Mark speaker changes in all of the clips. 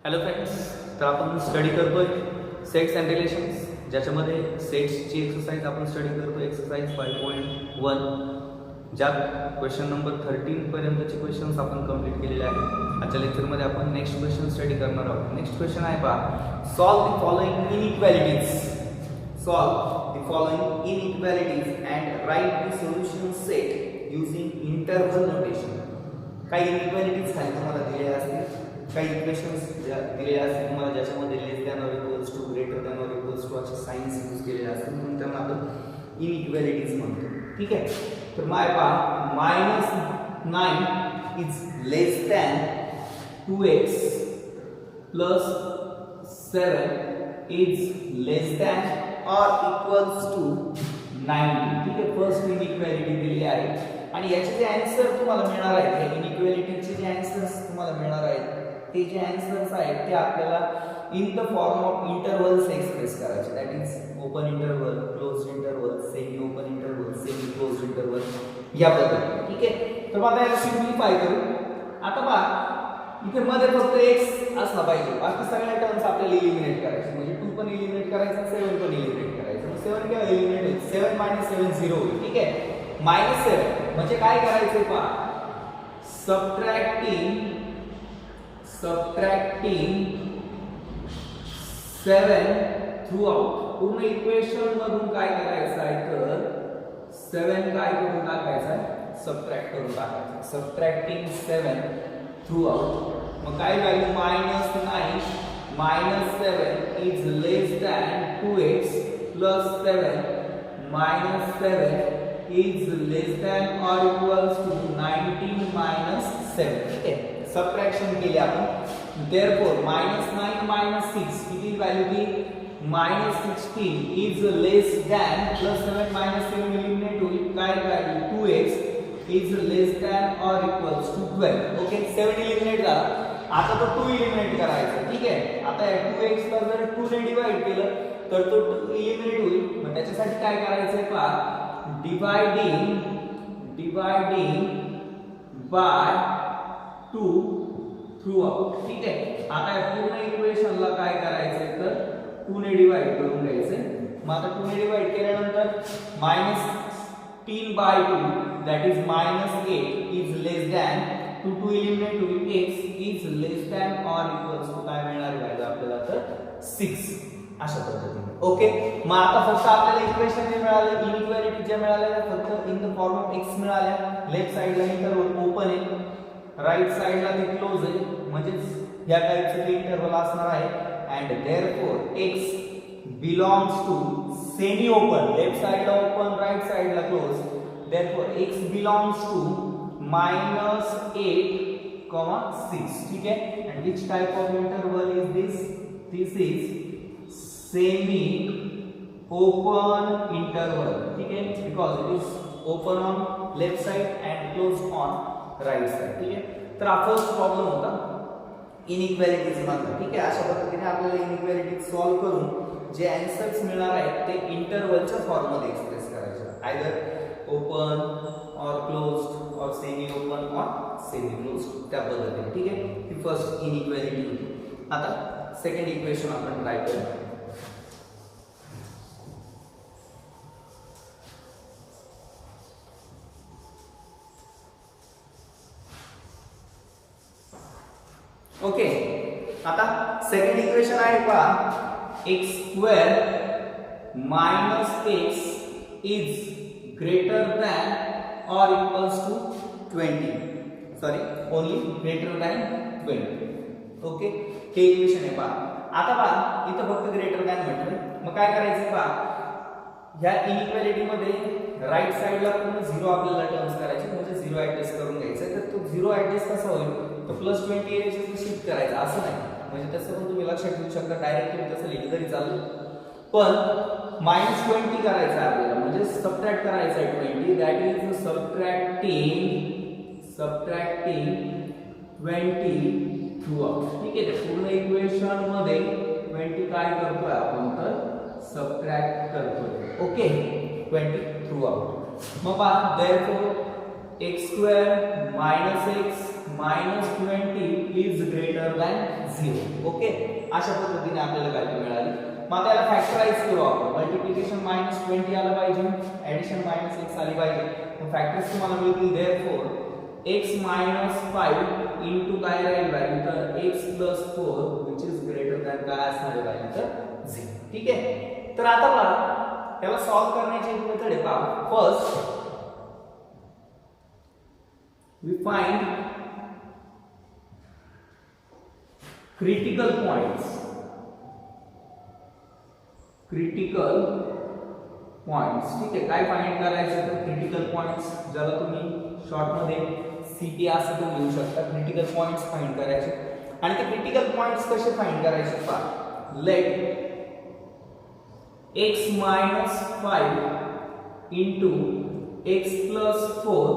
Speaker 1: Hello friends, तर आपण study करतोय सेट्स अँड रिलेशन्स, ज्याच्यामध्ये सेट्सची एक्सरसाइज आपण स्टडी करतो. एक्सरसाइज 5.1, ज्यात क्वेश्चन नंबर 13 पर्यंतचे क्वेश्चन्स आपण कंप्लीट केलेले आहेत. आजच्या लेक्चरमध्ये आपण नेक्स्ट क्वेश्चन स्टडी करणार आहोत. नेक्स्ट क्वेश्चन आहे पहा, solve the following inequalities. Solve the following inequalities and write the solution set using interval notation. काही इनइक्वालिटीज खाली तुम्हाला दिलेल्या असतील, काही इक्वेशन्स दिलेले असतील तुम्हाला, ज्याच्यामध्ये less than or equals to, greater than or equals to असे साइन्स यूज केलेले असतात, म्हणून त्यांना आपण इनइक्वालिटीज म्हणतो. ठीक आहे, तर माय पहा, -9 is less than 2x plus 7 is less than or equals to 90. ठीक आहे, फर्स्ट इनइक्वालिटी दिलेली आहे आणि याचे जे आन्सर तुम्हाला मिळणार आहेत, या इनइक्वालिटीचे जे आन्सर्स तुम्हाला मिळणार आहेत, ते जे आन्सर्स आहेत ते आपल्याला in the form of intervals express करायचे. That is open interval, closed interval, semi open interval, semi closed interval, या पद्धतीने. ठीक आहे, तर आता याला सिम्प्लिफाय करू. आता पहा, इथे मध्ये फक्त x असला पाहिजे, बाकी सगळ्या टर्म्स आपल्याला एलिमिनेट करायचे. म्हणजे 2 पण एलिमिनेट करायचं, 7 पण एलिमिनेट करायचं. मग 7 काय एलिमिनेट होईल, 7 - 7 0 होईल. ठीक आहे, -7 म्हणजे काय करायचं पहा, सबट्रॅक्टिंग 7 थ्रू आउट. पूर्ण इक्वेशन मधून काय करायचं आहे, तर 7 काय करून टाकायचं आहे, सबट्रॅक्ट करून टाकायचं. Subtracting 7 through out. मग काय value, -9 - 7 is less than 2x plus 7 - 7 is less than or equals to 19 - 7. ठीक आहे, सबट्रॅक्शन केले आपण. therefore -9 - 6 किती व्हॅल्यू दी, -16 is less than, plus 7 - 7 eliminate होईल, काय value 2x is less than or equals to 12. Okay, 7 eliminate झाला. आता तो 2 एलिमिनेट करायचा. ठीक आहे, आता या 2x ला जर 2 ने डिवाइड केलं तर तो 2 एलिमिनेट होईल. मग त्याच्यासाठी काय करायचंय पहा, डिवायडिंग बाय 2 थ्रू आउट. ठीक आहे, आता या पूर्ण इक्वेशनला काय करायचंय, तर 2 ने डिवाइड करून घ्यायचंय. मग आता 2 ने डिवाइड केल्यानंतर -3/2 that is -8 is less than 2 eliminate होईल, x is less than or equals to काय मिळणार व्हॅल्यू आपल्याला, तर 6. अशा पद्धतीने. ओके, मग आता फक्त आपल्याला इक्वेशन जे मिळाले, इनइक्वालिटी जे मिळाल्या, फक्त in the form of x मिळाल्या. लेफ्ट साइडला इंटरव्हल ओपन आहे, राइट साइडला ते क्लोज आहे, म्हणजेच या टाइपचे इंटरव्हल असणार आहे. And therefore x belongs to semi open, left साइडला ओपन, राइट साइडला close. Therefore x belongs to -8, 6. ठीक आहे, and which type of interval is this, this is semi open interval. ठीक आहे, because it is open on left side and close on right side. ठीक आहे, तर हा first problem होता inequalities मधला. ठीक आहे, अशा पद्धतीने आपल्याला इनइक्वालिटी सॉल्व्ह करून जे आन्सर्स मिळणार आहेत ते इंटरव्हलच्या फॉर्म मध्ये एक्सप्रेस करायचे, आयदर ओपन और क्लोज्ड और सेमी ओपन और सेमी क्लोज्ड, त्या पद्धतीने. ठीक आहे, ही फर्स्ट इनइक्वालिटी होती. आता सेकंड इक्वेशन आपण ट्राय करू. ओके, आता सेकंड इक्वेशन आहे पहा, x² - x is greater than or equals to 20. Sorry, only greater than 20. Okay, हे इक्वेशन आहे पहा. आता पहा, इथं फक्त ग्रेटर दॅन म्हटलं. मग काय करायचं पहा, ह्या इनइक्वालिटी मध्ये राइट साइडला पूर्ण 0 आपल्याला टर्म्स करायचे, म्हणजे 0 ऍडजस्ट करून घ्यायचं. तर तो 0 ऍडजस्ट कसा होईल, तो +20 याच्यात शिफ्ट करायचा, असं नाही. म्हणजे तसं पण तुम्ही लक्षात ठेवू शकता, डायरेक्ट तुम्ही तसं लिहिलं तरी चालेल. पण -20 करायचं आपल्याला, म्हणजे सबट्रॅक्ट करायचं आहे 20. That is subtracting 20 through out. ठीक आहे, पूर्ण इक्वेशन मध्ये 20 काय करतोय आपण, तर सबट्रॅक्ट करतोय. Okay, 20 through out. मग पहा, therefore x² - x -20 is greater than 0. Okay, अशा पद्धतीने आपल्याला व्हॅल्यू मिळाली. मग त्याला फॅक्टराइज करू आपण. मल्टिप्लिकेशन -20 आलं पाहिजे, ऍडिशन -x आली पाहिजे. मग फॅक्टर्स तुम्हाला मिळतील. देअरफॉर x - 5 इंटू काय राहील व्हॅल्यू, तर x + 4 which is greater than काय असणार आहे व्हॅल्यू, तर 0. ठीक आहे. तर आता पहा त्याला सॉल्व्ह करण्याची एक मेथड आहे. पहा, first we find critical points. critical points, ठीक आहे. काय फाइंड करायचं, तर क्रिटिकल पॉइंट्स, ज्याला तुम्ही शॉर्ट मध्ये सीपी असं तुम्ही लिहू शकता. क्रिटिकल पॉइंट्स फाइंड करायचे. आणि ते क्रिटिकल पॉइंट्स कसे फाइंड करायचे पहा. Let x - 5 into x + 4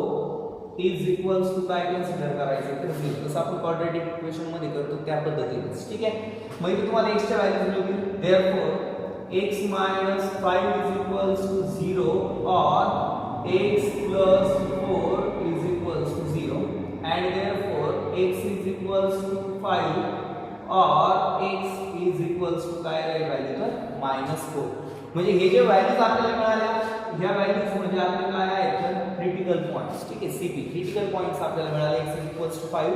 Speaker 1: is equals to काय कन्सिडर करायचं, तर 0. जसं आपण क्वाड्रॅटिक इक्वेशन मध्ये करतो त्या पद्धतीने. ठीक आहे. मग इथे तुम्हाला x च्या व्हॅल्यूज मिळतील. Therefore x - 5 is equals to 0 और x + 4 is equals to 0 and therefore x is equals to 5 और x is equals to काय राहील व्हॅल्यू, तर -4. म्हणजे हे जे व्हॅल्यूज आपल्याला मिळाल्या, ह्या व्हॅल्यूज म्हणजे आपले काय आहेत, तर क्रिटिकल पॉइंट्स. ठीक आहे. सीपी क्रिटिकल पॉइंट्स आपल्याला मिळाले. x is equals to 5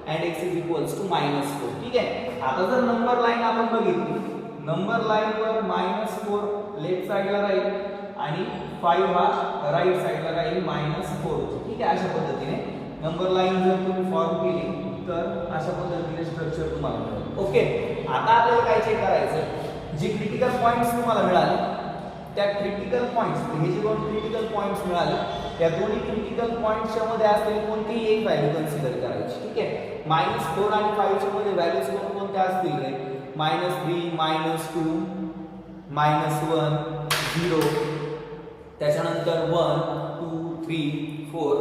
Speaker 1: and x is equals to -4. ठीक आहे. आता जर नंबर लाईन आपण बघितली, नंबर लाईन वर -4 लेफ्ट साइडला राहील आणि 5 हा राईट साइडला राहील -4. ठीक आहे. अशा पद्धतीने नंबर लाईन जर तुम्ही फॉर्म केली तर अशा पद्धतीने स्ट्रक्चर तुम्हाला मिळेल. ओके. आता आपल्याला काय चेक करायचं, जे क्रिटिकल पॉइंट्स तुम्हाला मिळाले त्या क्रिटिकल पॉइंट्स, हे जे दोन क्रिटिकल पॉइंट्स मिळाले त्या दोन्ही क्रिटिकल पॉइंट्सच्या मध्ये असलेली कोणतीही एक व्हॅल्यू कन्सिडर करायची. ठीक आहे. -4 आणि 5 च्या मध्ये व्हॅल्यूज कोणत्या असतील रे, -3 -2 -1 0, त्याच्यानंतर 1 2 3 4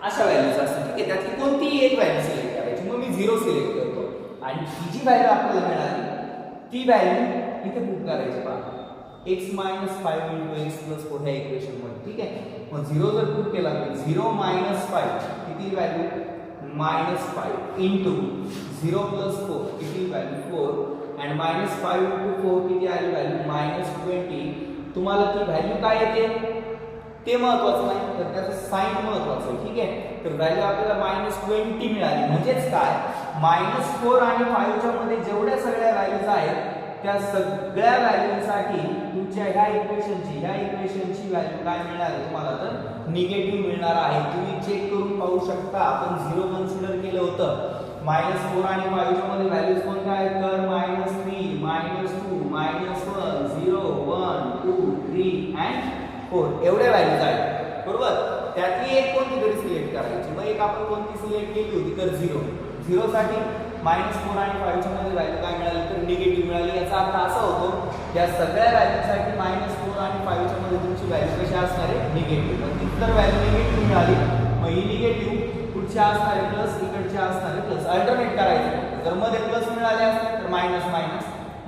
Speaker 1: अशा व्हॅल्यूज असतात. ठीक आहे. त्यातली कोणतीही एक व्हॅल्यू सिलेक्ट करायची. मग मी 0 सिलेक्ट करतो आणि ही जी व्हॅल्यू आपल्याला मिळाली ती व्हॅल्यू इथे पुट करायची. पहा, x - 5 into x + 4 ह्या इक्वेशन मध्ये. ठीक आहे. मग 0 जर पुट केला तर 0 - 5 किती व्हॅल्यू, -5 into 0 + 4 किती व्हॅल्यू 4 and -5 into 4 किती आली व्हॅल्यू -20. तुम्हाला ती व्हॅल्यू काय येते ते महत्त्वाचं नाही, तर त्याचं साइन महत्त्वाचं आहे. ठीक आहे. तर व्हॅल्यू आपल्याला -20 मिळाली. म्हणजेच काय, -4 आणि 5 च्या मध्ये जेवढ्या सगळ्या व्हॅल्यूज आहेत त्या सगळ्या व्हॅल्यूसाठी तुमच्या ह्या इक्वेशनची व्हॅल्यू काय मिळणार आहे तुम्हाला, तर निगेटिव्ह मिळणार आहे. तुम्ही चेक करून पाहू शकता. आपण 0 कन्सिडर केलं होतं. -4 आणि 5 च्या मध्ये व्हॅल्यूज कोणत्या आहेत, तर -3 -2 -1 0 1 2 3 and 4 एवढ्या व्हॅल्यूज आहेत. बरोबर. त्यातली एक कोणती तरी सिलेक्ट करायची. मग एक आपण कोणती सिलेक्ट केली होती, तर 0 साठी -4 आणि 5 च्या मध्ये व्हॅल्यू काय मिळाली, तर निगेटिव्ह मिळाली. याचा अर्थ असा होतो या सगळ्या व्हॅल्यूसाठी -4 आणि 5 च्या मध्ये तुमची व्हॅल्यू कशी असणार आहे, निगेटिव्ह. मग ती जर व्हॅल्यू निगेटिव्ह मिळाली मग ही निगेटिव्ह पुढच्या असणार आहे प्लस, इकडच्या असणार आहे प्लस. अल्टरनेट करायचं. जर मध्ये प्लस मिळाले असते तर मायनस,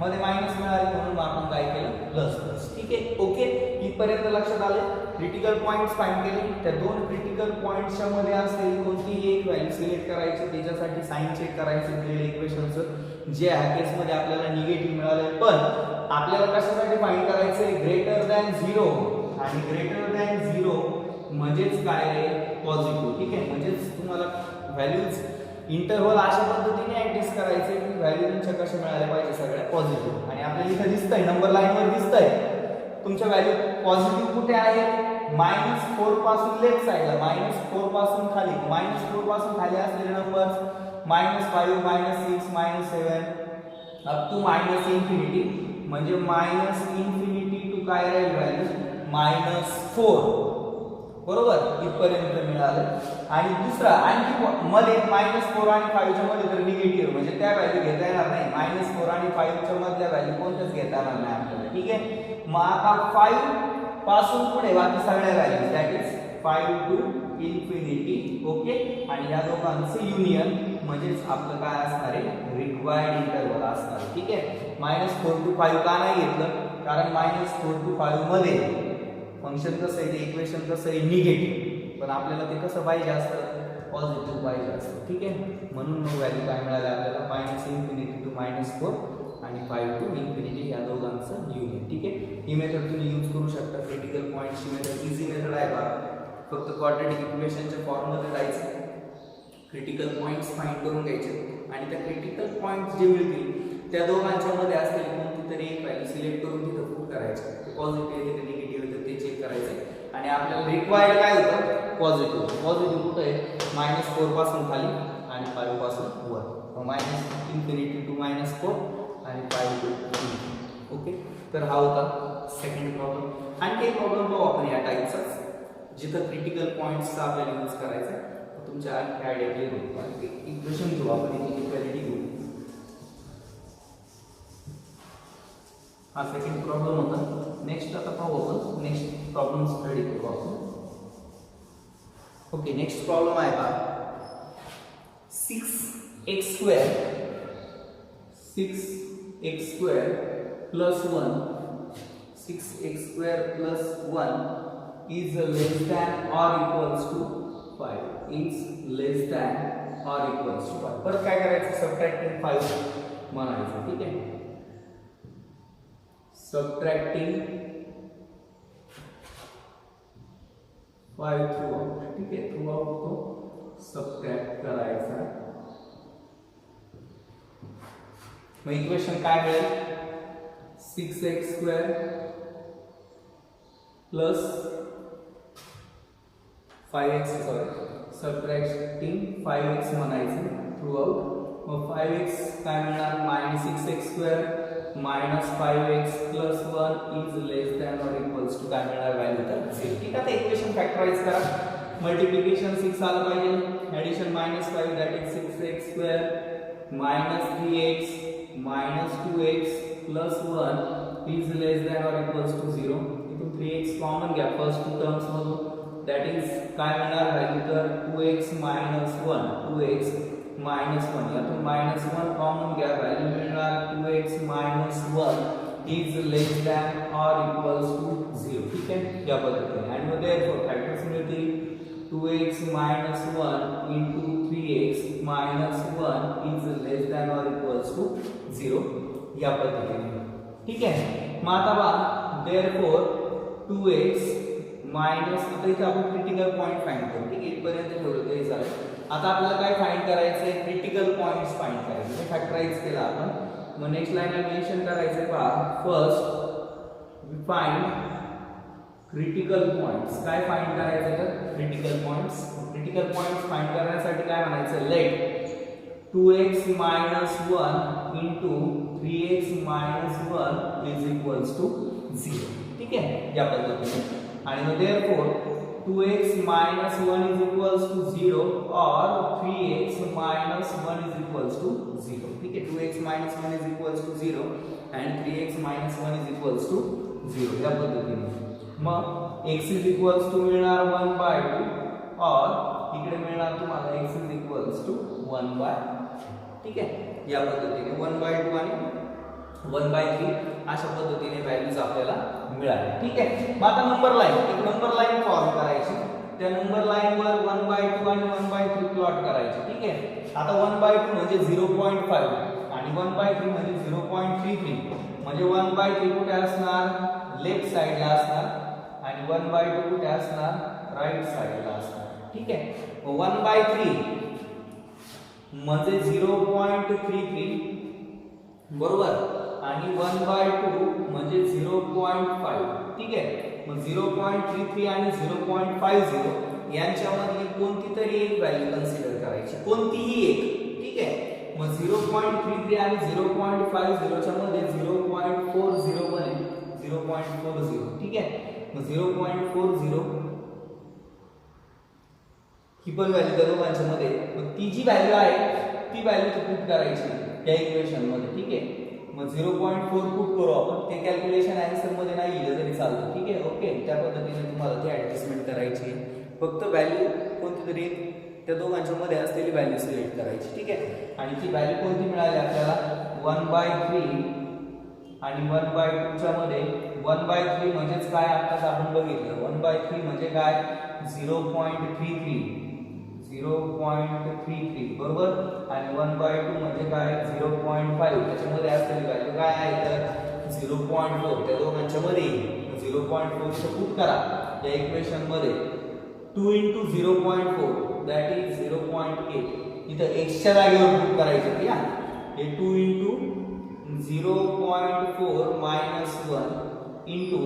Speaker 1: मध्ये मायनस मिळाले म्हणून आपण काय केलं, प्लस. ठीक आहे. ओके. इथपर्यंत लक्षात आले. क्रिटिकल पॉइंट्स फाइंड केले. त्या दोन क्रिटिकल पॉइंट्सच्या मध्ये असलेली कोणतीही एक व्हॅल्यू सिलेक्ट करायची, त्याच्यासाठी साइन चेक करायचं दिलेलं इक्वेशनचं, जे ह्या केस मध्ये आपल्याला निगेटिव्ह मिळाले. पण आपल्याला कशासाठी फाइंड करायचं आहे, ग्रेटर दॅन 0. आणि ग्रेटर दॅन 0 म्हणजेच काय आहे, पॉझिटिव्ह. ठीक आहे. म्हणजेच तुम्हाला व्हॅल्यूज इंटरव्हल अशा पद्धतीने ऍडजस्ट करायचे की व्हॅल्यू तुमच्या कशा मिळाल्या पाहिजे, सगळ्या पॉझिटिव्ह. आणि आपल्याला इथे दिसतंय नंबर लाईन वर दिसतंय तुमच्या व्हॅल्यू पॉझिटिव्ह कुठे आहेत, -4 पासून लेफ्ट साइडला, -4 पासून खाली, -4 पासून खाली असलेले नंबर्स -5 -6 -7 अप टू -इन्फिनिटी. म्हणजे -इन्फिनिटी टू काय राहील व्हॅल्यू, -4. बरोबर. इथपर्यंत मिळालं. आणि दुसरा आणखी मध्ये -4 आणि 5 च्या मध्ये तर निगेटिव्ह, म्हणजे त्या व्हॅल्यू घेता येणार नाही. -4 आणि 5 च्या मधल्या व्हॅल्यू कोणत्याच घेता येणार नाही आपल्याला. ठीक आहे. मग आता 5 पासून पुढे बाकी सगळ्या values, that is 5 to infinity. Okay. आणि या दोघांचं युनियन म्हणजेच आपलं काय असणार आहे, रिक्वायर्ड इंटरव्हल असणार आहे. ठीक आहे. -4 to 5 का नाही घेतलं, कारण -4 to 5 मध्ये फंक्शन कसं आहे, ते इक्वेशन कसं आहे, निगेटिव्ह. पण आपल्याला ते कसं पाहिजे असतं, पॉझिटिव्ह पाहिजे असतं, ठीक आहे. म्हणून मग व्हॅल्यू काय मिळाली आपल्याला, -∞ to -4 आणि 5 to ∞ या दोघांचं युनियन, ठीक आहे. ही मेथड तुम्ही यूज करू शकता. क्रिटिकल पॉईंटची मेथड इझी मेथड आहे बा. फक्त क्वाड्रॅटिक इक्वेशनच्या फॉर्ममध्ये जायचं, क्रिटिकल पॉईंट्स फाइंड करून घ्यायचे आणि त्या क्रिटिकल पॉईंट्स जे मिळतील त्या दोघांच्या मध्ये असलेली कोणती तरी एक व्हॅल्यू सिलेक्ट करून तिथं पुट करायचं. पॉझिटिव्ह आहे की निगेटिव्ह आहे ते चेक करायचं आणि आपल्याला रिक्वायर्ड काय होतं, पॉझिटिव्ह. पॉझिटिव्ह कुठं आहे, -4 पासून खाली आणि 5 पासून वर. -∞ to -4 आणि 5 to ∞. ओके, तर हा होता सेकंड प्रॉब्लेम. आणखी एक प्रॉब्लेम पाहू आपण या टाईपचाच, जिथं क्रिटिकल पॉईंट्सचा आपल्याला यूज करायचा आहे. तुमच्या आणखी आयडिया क्लिअर होईल. इक्वेशन घेऊ आपण, इक्वेलिटी घेऊ. हा सेकंड प्रॉब्लेम होता. नेक्स्ट आता पाहू आपण, नेक्स्ट प्रॉब्लेम स्टडी करू आपण. ओके, नेक्स्ट प्रॉब्लेम आहे का, 6x² plus 1 6x² plus 1 is less than or equals to 5 is less than or equals to 5. परत काय करायचं, सबट्रॅक्टिंग 5 म्हणायचं, ठीक आहे. सबट्रॅक्टिंग 5 थ्रू आउट, ठीक आहे. थ्रू आउट तो सबट्रॅक्ट करायचा. मग इक्वेशन काय मिळेल, 6x² plus 5x, subtracting 5x म्हणायचं थ्रू आउट. मग 5x काय मिळणार, -6x² minus 5x plus 1 is less than or equals to काय मिळणार, व्हॅल्यू तर 0. ठीक आहे. आता इक्वेशन फॅक्टराइज करा. मल्टिप्लिकेशन 6 आलं पाहिजे, addition -5 that is 6x² minus 3x minus 2x plus 1 is less than or equals to 0. इथून 3x कॉमन घ्या फर्स्ट टू टर्म्स मधून, that is काय मिळणार व्हॅल्यू तर 2x minus 1 2x minus 1 यातून -1 कॉमन घ्या, व्हॅल्यू मिळणार 2x minus 1 is less than or equals to 0. ठीक आहे, या पद्धतीने. आणि मग therefore फॅक्टर्स मिळतील 2x minus 1 into 3x minus 1 is less than or equals to 0 या पद्धतीने. ठीक आहे. मग आता पहा therefore 2x minus, आता इथे आपण क्रिटिकल पॉइंट फाइंड करू. ठीक आहे, इथपर्यंत ठेवलं तरी चालेल. आता आपल्याला काय फाइंड करायचं आहे, क्रिटिकल पॉइंट्स फाइंड करायचे. हे फॅक्टराइज केलं आपण. मग नेक्स्ट लाईनला मेन्शन करायचं पहा, first we find critical points. काय फाइंड करायचं तर critical points. Critical points find करण्यासाठी काय म्हणायचं, let 2x minus 1 into 3x minus 1 is equals to 0. ठीक आहे, या पद्धतीने. आणि मग therefore 2x minus 1 is equals to 0 or 3x minus 1 is equals to 0. ठीक है, 2x minus 1 is equals to 0 and 3x minus 1 is equals to 0 या पद्धतीने. मग x is equals to मिळणार 1/2 और इकडे मिळणार तुम्हाला x is equals to 1/, ठीक आहे, या पद्धतीने 1/2 आणि 1/3 अशा पद्धतीने व्हॅल्यूज आपल्याला मिळाले. ठीक आहे. मग आता नंबर लाईन, एक नंबर लाईन फॉर्म करायची. त्या नंबर लाईन वर 1/2 आणि 1/3 प्लॉट करायचे. ठीक आहे. आता 1/2 म्हणजे 0.5 आणि 1/3 म्हणजे 0.33. म्हणजे 1/3 कुठे असणार, लेफ्ट साइडला असणार आणि 1/2 कुठे असणार, राईट साइडला असणार. ठीक आहे. 1/3 म्हणजे 0.33 बरोबर आणि 1/2 म्हणजे 0.5. ठीक आहे. मग 0.33 आणि 0.50 यांच्यामधली कोणती तरी एक व्हॅल्यू कन्सिडर करायची, कोणतीही एक. ठीक आहे. मग 0.33 आणि 0.50 च्या मध्ये 0.40 बनेल, 0.40. ठीक आहे. मग 0.40 ही पण व्हॅल्यू त्या दोघांच्या मध्ये, मग ती जी व्हॅल्यू आहे ती व्हॅल्यू पुट करायची त्या इक्वेशन मध्ये. ठीक आहे. मग 0.4 पुट करू आपण. ते कॅल्क्युलेशन आन्सर मध्ये नाही लिहिलं तरी चालतं. ठीक आहे. ओके, त्या पद्धतीने तुम्हाला ती ऍडजस्टमेंट करायची. फक्त व्हॅल्यू कोणती तरी त्या दोघांच्या मध्ये असलेली व्हॅल्यू सिलेक्ट करायची. ठीक आहे. आणि ती व्हॅल्यू कोणती मिळाली आपल्याला, 1/3 आणि 1/2 च्या मध्ये 1/3 म्हणजेच काय, आताच आपण बघितलं 1/3 म्हणजे काय, 0.33 0.33 बरोबर, आणि 1/2 म्हणजे काय 0.5, त्याच्यामध्ये असलेली व्हॅल्यू काय आहे तर 0.4, त्या दोघांच्या मध्ये 0.4 पुट करा या इक्वेशन मध्ये. 2 into 0.4 that is 0.8, इथं x च्या जागेवर पुट करायचं या. हे 2 into 0.4 minus 1 into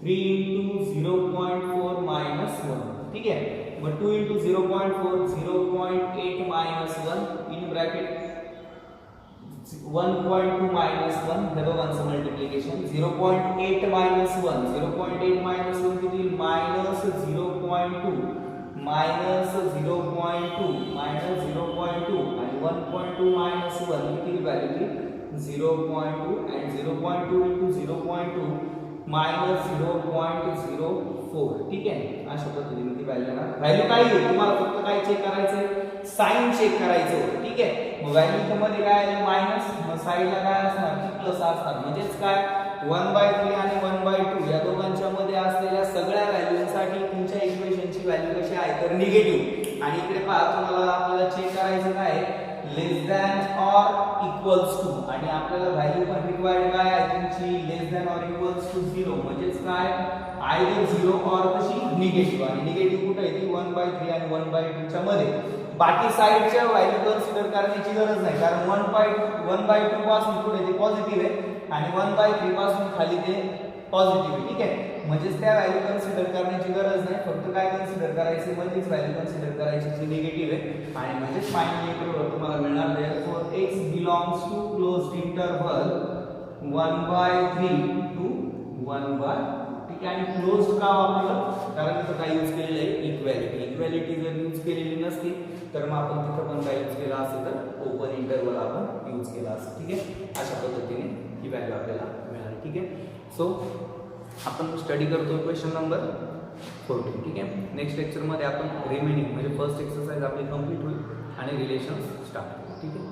Speaker 1: 3 into 0.4 minus 1, ठीक है. मग 2 into 0.4 0.8 minus 1 in bracket 1.2 minus 1, हे दोघांचं मल्टिप्लिकेशन. 0.8 minus 1, 0.8 minus 1 किती येईल minus 0.2 minus 0.2 minus 0.2 आणि 1.2 minus 1 किती व्हॅल्यू 0.2 and 0.2 into 0.2 minus 0.04, ठीक आहे. अशा पद्धतीने ती व्हॅल्यू ना, व्हॅल्यू काय येईल तुम्हाला फक्त काय चेक करायचं, साइन चेक करायचं होतं, ठीक आहे. मग व्हॅल्यू मध्ये काय आहे मायनस, मग साइडला काय असणार की प्लस असणार, म्हणजेच काय 1/3 आणि 1/2 या दोघांच्या मध्ये असलेल्या सगळ्या व्हॅल्यूंसाठी तुमच्या इक्वेशनची व्हॅल्यू कशी आहे तर निगेटिव्ह. आणि इकडे पहा तुम्हाला आपल्याला चेक करायचं काय लेस दॅन ऑर इक्वल्स टू, आणि आपल्याला व्हॅल्यू पण रिक्वायर्ड काय आहे तुमची लेस दॅन ऑर इक्वल्स टू 0, म्हणजेच काय आयदर 0 ऑर कशी निगेटिव्ह, आणि निगेटिव्ह कुठे आहे ती 1/3 आणि 1/2 च्या मध्ये. बाकी साइडच्या व्हॅल्यू कन्सिडर करण्याची गरज नाही, कारण 1/2 पासून पुढे ते पॉझिटिव्ह आहे आणि 1/3 पासून खाली ते पॉझिटिव्ह आहे, ठीक आहे. म्हणजेच त्या व्हॅल्यू कन्सिडर करण्याची गरज नाही, फक्त काय कन्सिडर करायची मध्येच व्हॅल्यू कन्सिडर करायची जी निगेटिव्ह आहे. आणि म्हणजेच फायनली इक्वेशन तुम्हाला मिळणार therefore x belongs to closed interval 1/3 to 1/, ठीक आहे. आणि क्लोज्ड का वापरलं कारण इथं काय यूज केलेलं आहे इक्वॅलिटी. इक्वॅलिटी जर यूज केलेली नसती तर मग आपण तिथं पण काय यूज केला असेल तर ओपन इंटरवल आपण यूज केला असेल, ठीक आहे. अशा पद्धतीने ही व्हॅल्यू आपल्याला मिळाली, ठीक आहे. सो आपण स्टडी करतो क्वेश्चन नंबर 14, ठीक आहे. नेक्स्ट लेक्चरमध्ये आपण रिमेनिंग म्हणजे फर्स्ट एक्सरसाइज आपली कंप्लीट होईल आणि रिलेशन्स स्टार्ट, ठीक आहे.